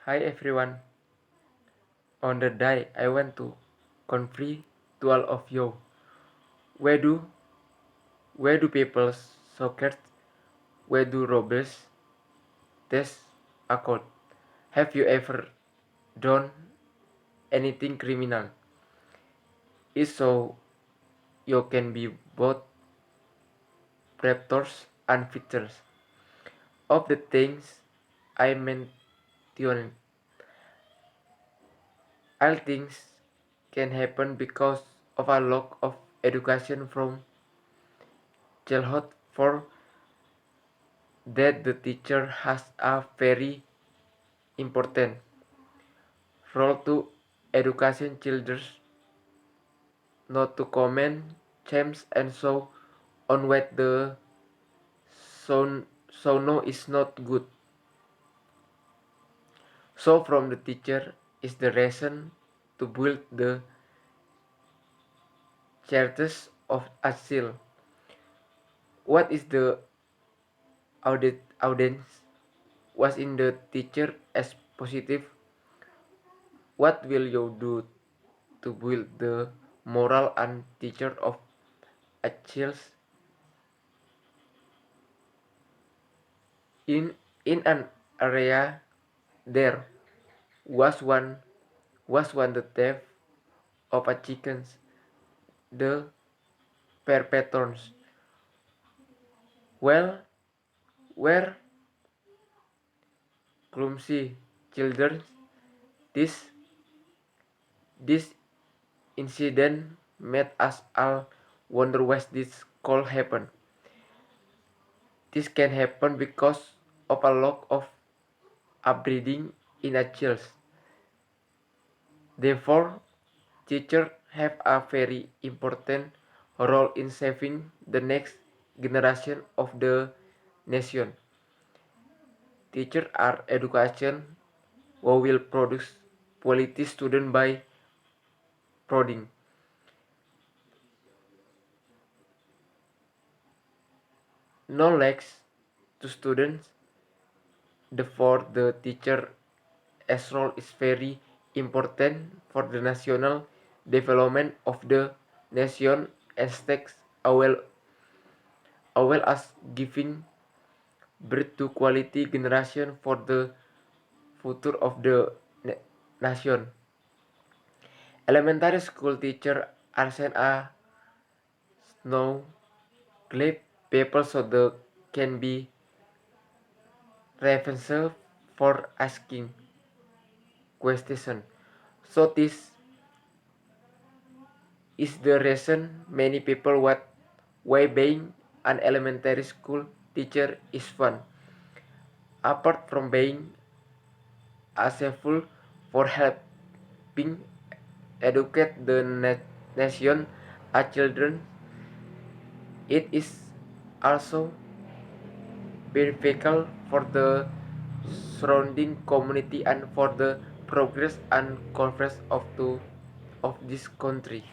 Hi everyone. On the day I went to confront to all of you. Where do where do people sockets? Where do robbers test a code? Have you ever done anything criminal? If so, you can be both predators and victors of the things I mentioned. All things can happen because of a lack of education from childhood. For that the teacher has a very important role to education children not to comment, change and so on what the no is not good. So from the teacher is the reason to build the charters of a child. What is the audience was in the teacher as positive? What will you do to build the moral and teacher of a child? In an area there was one the theft of a chickens. The perpetrators well were clumsy children. This this incident made us all wonder why this could happen. This can happen because of a lack of upbringing in a child. Therefore, teachers have a very important role in saving the next generation of the nation. Teachers are education who will produce quality students by providing knowledge to students. Therefore, the teacher as role is very important for the national development of the nation and states as well as giving birth to quality generation for the future of the nation. Elementary school teacher are sent a snow glib paper so they can be referenced for asking questions. So this is the reason many people why being an elementary school teacher is fun. Apart from being useful for helping educate the nation as children, it is also beneficial for the surrounding community and for the progress and conference of this country.